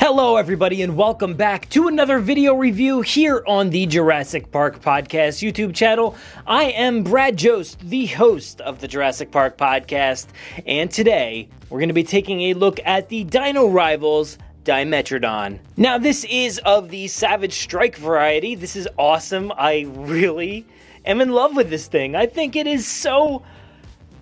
Hello everybody and welcome back to another video review here on the Jurassic Park Podcast YouTube channel. I am Brad Jost, the host of the Jurassic Park Podcast, and today we're going to be taking a look at the Dino Rivals Dimetrodon. Now this is of the Savage Strike variety. This is awesome. I really am in love with this thing. I think it is so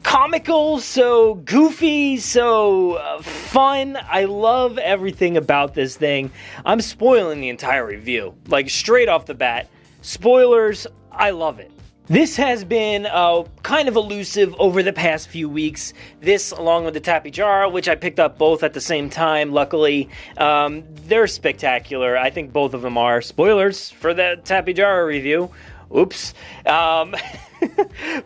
comical, so goofy, so fun. I love everything about this thing. I'm spoiling the entire review, like straight off the bat. Spoilers, I love it. This has been kind of elusive over the past few weeks. This, along with the Tapijara, which I picked up both at the same time, luckily. They're spectacular. I think both of them are. Spoilers for the Tapijara review. Oops.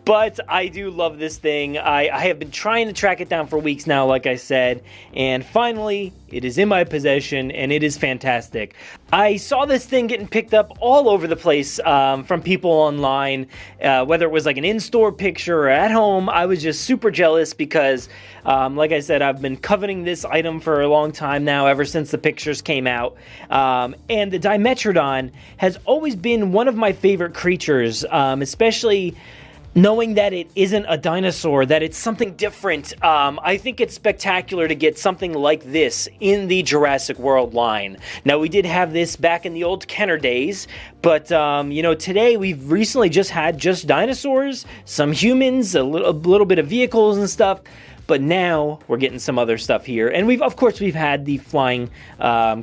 But I do love this thing. I have been trying to track it down for weeks now, like I said, and finally it is in my possession and it is fantastic. I saw this thing getting picked up all over the place from people online, whether it was like an in-store picture or at home. I was just super jealous because, like I said, I've been coveting this item for a long time now, ever since the pictures came out. And the Dimetrodon has always been one of my favorite creatures, especially knowing that it isn't a dinosaur, that it's something different. I think it's spectacular to get something like this in the Jurassic World line. Now, we did have this back in the old Kenner days, but, you know, today we've recently just had dinosaurs, some humans, a little bit of vehicles and stuff, but now we're getting some other stuff here. And we've had the flying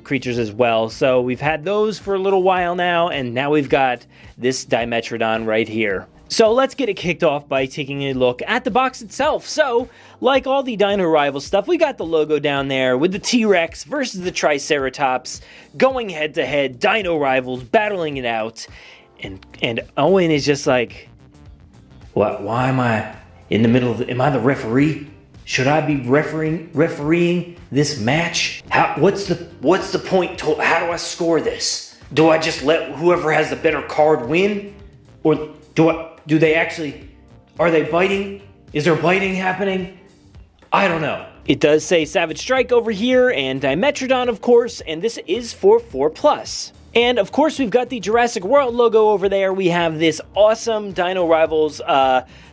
creatures as well. So we've had those for a little while now, and now we've got this Dimetrodon right here. So let's get it kicked off by taking a look at the box itself. So, like all the Dino Rivals stuff, we got the logo down there with the T-Rex versus the Triceratops going head-to-head, Dino Rivals battling it out. And Owen is just like, what? Why am I in the middle of am I the referee? Should I be refereeing this match? What's the point? How do I score this? Do I just let whoever has the better card win? Or do they actually, are they biting? Is there biting happening? I don't know. It does say Savage Strike over here, and Dimetrodon, of course, and this is for 4+. And, of course, we've got the Jurassic World logo over there. We have this awesome Dino Rivals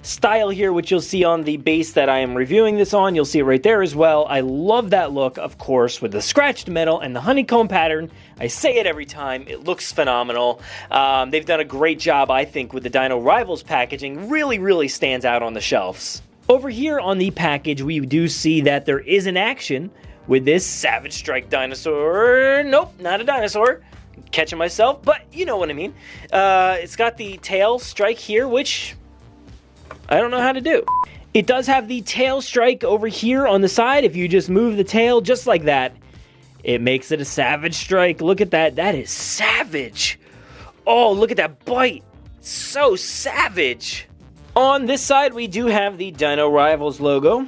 style here, which you'll see on the base that I am reviewing this on. You'll see it right there as well. I love that look, of course, with the scratched metal and the honeycomb pattern. I say it every time. It looks phenomenal. They've done a great job, I think, with the Dino Rivals packaging. Really, really stands out on the shelves. Over here on the package, we do see that there is an action with this Savage Strike dinosaur. Nope, not a dinosaur. Catching myself, but you know what I mean. It's got the tail strike here, which I don't know how to do. It does have the tail strike over here on the side. If you just move the tail just like that, it makes it a Savage Strike. Look at that. That is savage. Oh, look at that bite. So savage. On this side, we do have the Dino Rivals logo.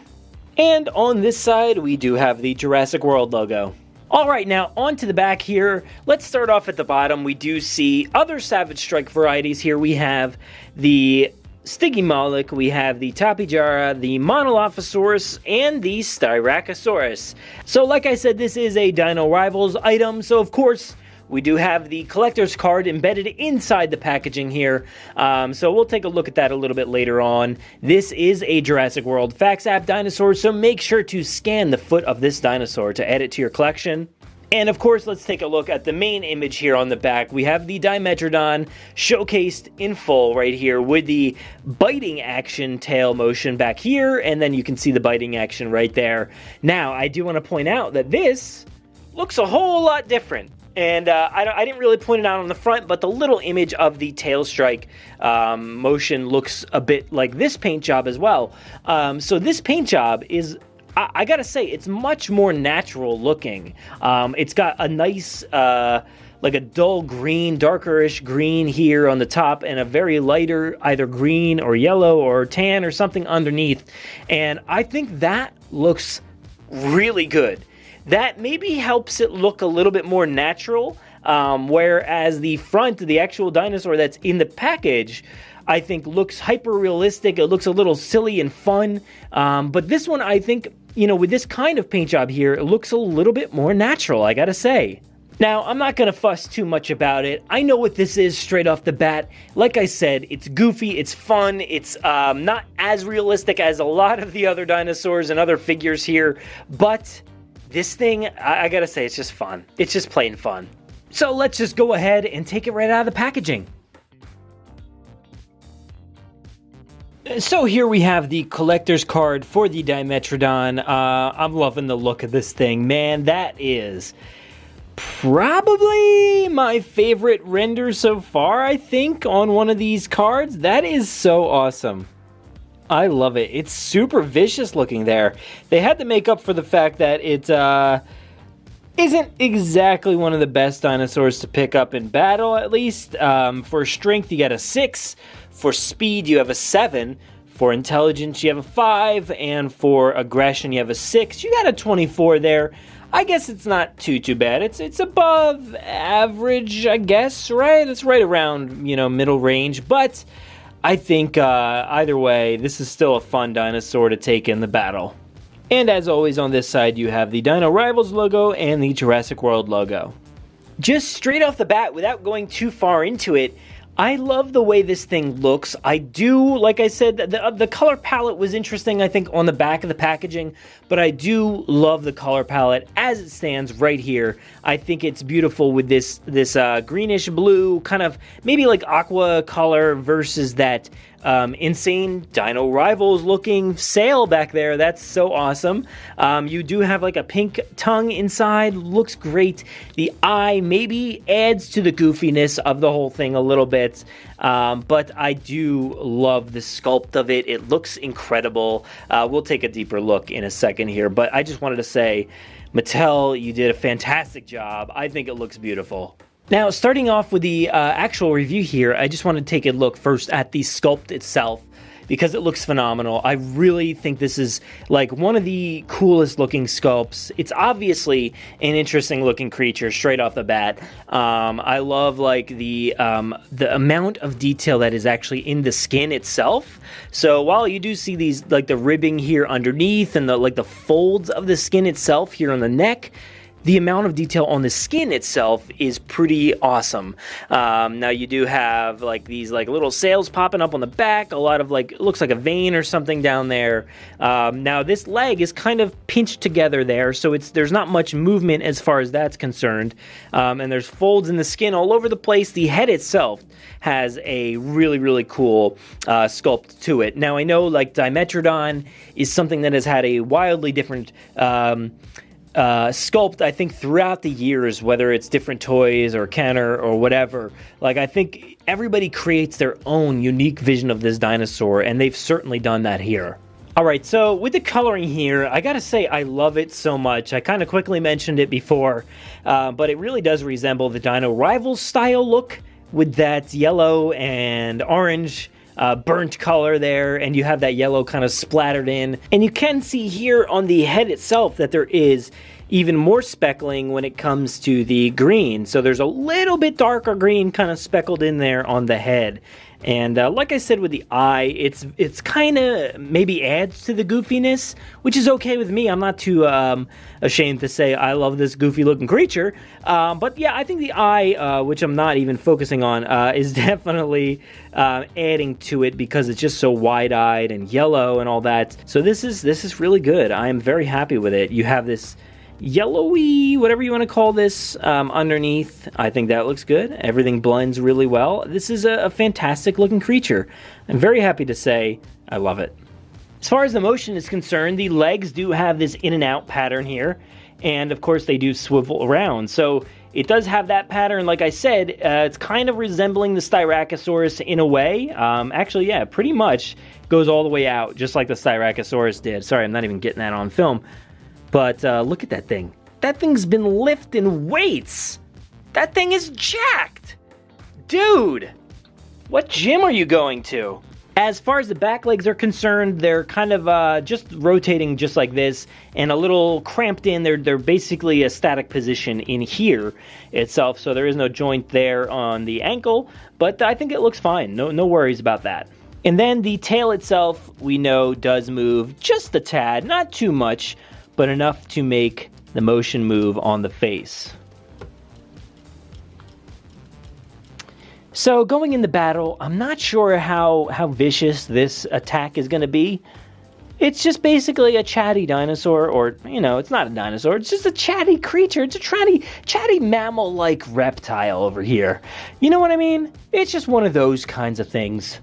And on this side, we do have the Jurassic World logo. Alright, now on to the back here. Let's start off at the bottom. We do see other Savage Strike varieties here. We have the Stygimoloch, we have the Tapijara, the Monolophosaurus, and the Styracosaurus. So like I said, this is a Dino Rivals item, so of course we do have the collector's card embedded inside the packaging here, so we'll take a look at that a little bit later on. This is a Jurassic World Facts App dinosaur, so make sure to scan the foot of this dinosaur to add it to your collection. And of course, let's take a look at the main image here on the back. We have the Dimetrodon showcased in full right here with the biting action tail motion back here, and then you can see the biting action right there. Now, I do want to point out that this looks a whole lot different. And I didn't really point it out on the front, but the little image of the tail strike motion looks a bit like this paint job as well. So this paint job is, I gotta say, it's much more natural looking. It's got a nice, like a dull green, darkerish green here on the top, and a very lighter either green or yellow or tan or something underneath. And I think that looks really good. That maybe helps it look a little bit more natural, whereas the front, the actual dinosaur that's in the package, I think looks hyper realistic. It looks a little silly and fun, but this one I think with this kind of paint job here, it looks a little bit more natural, I gotta say. Now, I'm not going to fuss too much about it. I know what this is straight off the bat. Like I said, it's goofy, it's fun, it's not as realistic as a lot of the other dinosaurs and other figures here, but this thing, I gotta say, it's just fun. It's just plain fun. So let's just go ahead and take it right out of the packaging. So here we have the collector's card for the Dimetrodon. I'm loving the look of this thing. Man, that is probably my favorite render so far, I think, on one of these cards. That is so awesome. I love it. It's super vicious looking there. They had to make up for the fact that it isn't exactly one of the best dinosaurs to pick up in battle, at least. For strength, you got a 6. For speed, you have a 7. For intelligence, you have a 5. And for aggression, you have a 6. You got a 24 there. I guess it's not too bad. It's above average, I guess, right? It's right around, middle range. But I think either way, this is still a fun dinosaur to take in the battle. And as always, on this side, you have the Dino Rivals logo and the Jurassic World logo. Just straight off the bat, without going too far into it, I love the way this thing looks. I do, like I said, the color palette was interesting, I think, on the back of the packaging, but I do love the color palette as it stands right here. I think it's beautiful with this greenish blue, kind of maybe like aqua color versus that insane Dino Rivals looking sail back there. That's so awesome. You do have like a pink tongue inside. Looks great. The eye maybe adds to the goofiness of the whole thing a little bit. But I do love the sculpt of it. It looks incredible. We'll take a deeper look in a second here, but I just wanted to say, Mattel, you did a fantastic job. I think it looks beautiful. Now, starting off with the actual review here, I just want to take a look first at the sculpt itself, because it looks phenomenal. I really think this is like one of the coolest looking sculpts. It's obviously an interesting looking creature straight off the bat. I love like the amount of detail that is actually in the skin itself. So while you do see these like the ribbing here underneath and the folds of the skin itself here on the neck, the amount of detail on the skin itself is pretty awesome. Now you do have like these like little sails popping up on the back, a lot of like, it looks like a vein or something down there. Now this leg is kind of pinched together there, so there's not much movement as far as that's concerned. And there's folds in the skin all over the place. The head itself has a really, really cool sculpt to it. Now I know like Dimetrodon is something that has had a wildly different sculpt, I think, throughout the years, whether it's different toys or Kenner or whatever. Like, I think everybody creates their own unique vision of this dinosaur, and they've certainly done that here. Alright, so with the coloring here, I gotta say I love it so much. I kind of quickly mentioned it before, but it really does resemble the Dino Rivals style look with that yellow and orange burnt color there, and you have that yellow kind of splattered in. And you can see here on the head itself that there is even more speckling when it comes to the green. So there's a little bit darker green kind of speckled in there on the head. And like I said with the eye, it's kind of maybe adds to the goofiness, which is okay with me. I'm not too ashamed to say I love this goofy looking creature. But yeah, I think the eye, which I'm not even focusing on, is definitely adding to it because it's just so wide-eyed and yellow and all that. So this is really good. I am very happy with it. You have this yellowy, whatever you want to call this, underneath. I think that looks good. Everything blends really well. This is a fantastic looking creature. I'm very happy to say I love it. As far as the motion is concerned, the legs do have this in and out pattern here, and of course they do swivel around. So it does have that pattern. Like I said, it's kind of resembling the Styracosaurus in a way. Actually, yeah, pretty much goes all the way out, just like the Styracosaurus did. Sorry, I'm not even getting that on film. But look at that thing. That thing's been lifting weights. That thing is jacked. Dude, what gym are you going to? As far as the back legs are concerned, they're kind of just rotating just like this and a little cramped in. They're basically a static position in here itself, so there is no joint there on the ankle, but I think it looks fine. No worries about that. And then the tail itself, we know, does move just a tad, not too much, but enough to make the motion move on the face. So going into battle, I'm not sure how vicious this attack is going to be. It's just basically a chatty dinosaur, or, it's not a dinosaur, it's just a chatty creature. It's a chatty mammal-like reptile over here. You know what I mean? It's just one of those kinds of things.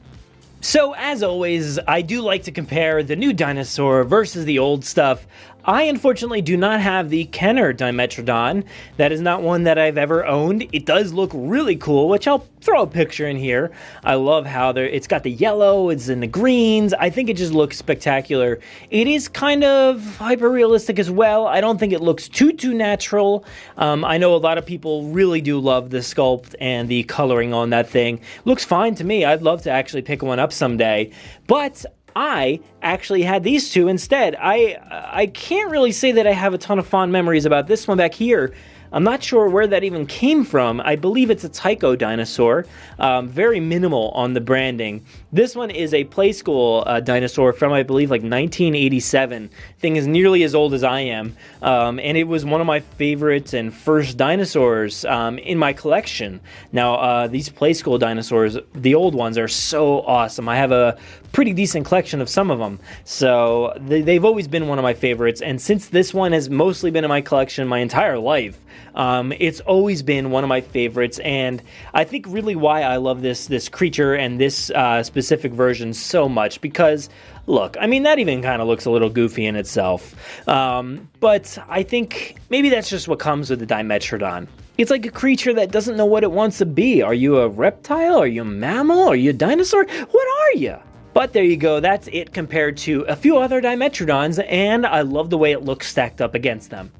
So, as always, I do like to compare the new dinosaur versus the old stuff. I, unfortunately, do not have the Kenner Dimetrodon. That is not one that I've ever owned. It does look really cool, which I'll throw a picture in here. I love how it's got the yellow, it's in the greens. I think it just looks spectacular. It is kind of hyper-realistic as well. I don't think it looks too natural. I know a lot of people really do love the sculpt and the coloring on that thing. Looks fine to me. I'd love to actually pick one up someday. But I actually had these two instead. I can't really say that I have a ton of fond memories about this one back here. I'm not sure where that even came from. I believe it's a Tycho dinosaur. Very minimal on the branding. This one is a play school dinosaur from, I believe, like 1987. Thing is nearly as old as I am. And it was one of my favorites and first dinosaurs in my collection. Now, these play school dinosaurs, the old ones, are so awesome. I have a pretty decent collection of some of them. So they've always been one of my favorites. And since this one has mostly been in my collection my entire life, it's always been one of my favorites, and I think really why I love this creature and this specific version so much, because look, I mean, that even kind of looks a little goofy in itself, but I think maybe that's just what comes with the Dimetrodon. It's like a creature that doesn't know what it wants to be. Are you a reptile? Are you a mammal? Are you a dinosaur? What are you? But there you go, that's it compared to a few other Dimetrodons, and I love the way it looks stacked up against them.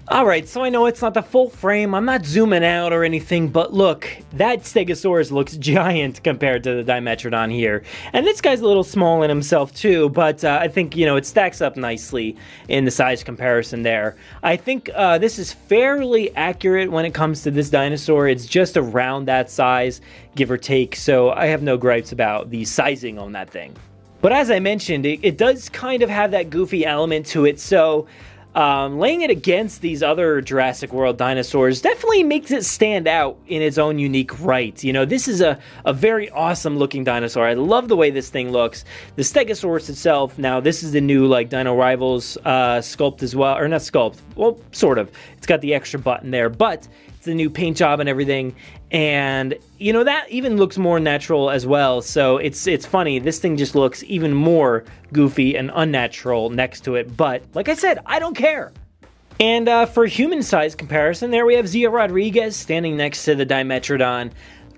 Alright, so I know it's not the full frame, I'm not zooming out or anything, but look, that Stegosaurus looks giant compared to the Dimetrodon here. And this guy's a little small in himself too, but I think, it stacks up nicely in the size comparison there. I think this is fairly accurate when it comes to this dinosaur. It's just around that size, give or take, so I have no gripes about the sizing on that thing. But as I mentioned, it does kind of have that goofy element to it, so laying it against these other Jurassic World dinosaurs definitely makes it stand out in its own unique right. This is a very awesome looking dinosaur. I love the way this thing looks. The Stegosaurus itself, now this is the new Dino Rivals sculpt as well, or not sculpt, well, sort of. It's got the extra button there, but it's the new paint job and everything, and that even looks more natural as well. So it's funny, this thing just looks even more goofy and unnatural next to it, but like I said, I don't care. And for human size comparison, there we have Zia Rodriguez standing next to the Dimetrodon.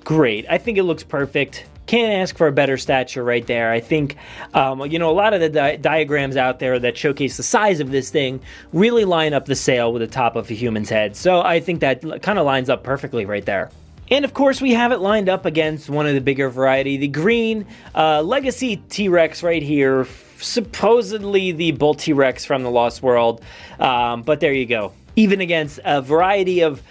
Great, I think it looks perfect. Can't ask for a better stature right there. I think, a lot of the diagrams out there that showcase the size of this thing really line up the sail with the top of a human's head. So I think that kind of lines up perfectly right there. And of course, we have it lined up against one of the bigger variety, the green Legacy T-Rex right here, supposedly the Bull T-Rex from the Lost World, but there you go. Even against a variety of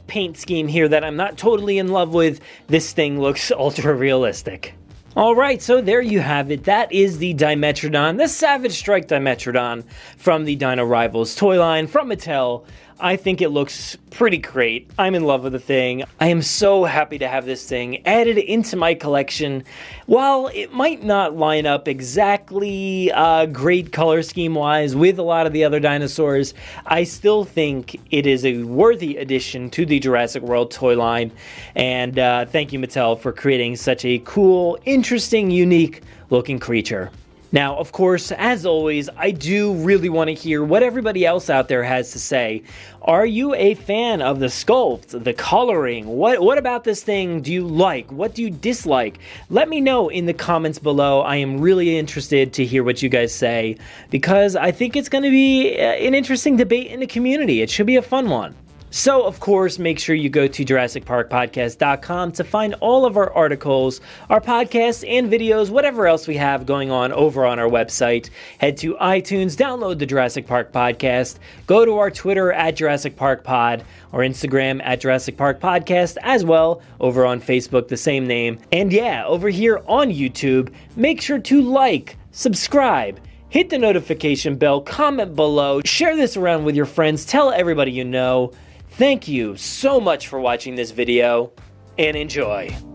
paint scheme here that I'm not totally in love with, this thing looks ultra realistic. Alright, so there you have it. That is the Dimetrodon, the Savage Strike Dimetrodon from the Dino Rivals toy line from Mattel. I think it looks pretty great. I'm in love with the thing. I am so happy to have this thing added into my collection. While it might not line up exactly great color scheme-wise with a lot of the other dinosaurs, I still think it is a worthy addition to the Jurassic World toy line. And thank you, Mattel, for creating such a cool, interesting, unique-looking creature. Now, of course, as always, I do really want to hear what everybody else out there has to say. Are you a fan of the sculpt, the coloring? What about this thing do you like? What do you dislike? Let me know in the comments below. I am really interested to hear what you guys say, because I think it's going to be an interesting debate in the community. It should be a fun one. So, of course, make sure you go to JurassicParkPodcast.com to find all of our articles, our podcasts, and videos, whatever else we have going on over on our website. Head to iTunes, download the Jurassic Park Podcast, go to our Twitter at Jurassic Park Pod, or Instagram at Jurassic Park Podcast, as well over on Facebook, the same name. And yeah, over here on YouTube, make sure to like, subscribe, hit the notification bell, comment below, share this around with your friends, tell everybody you know. Thank you so much for watching this video, and enjoy.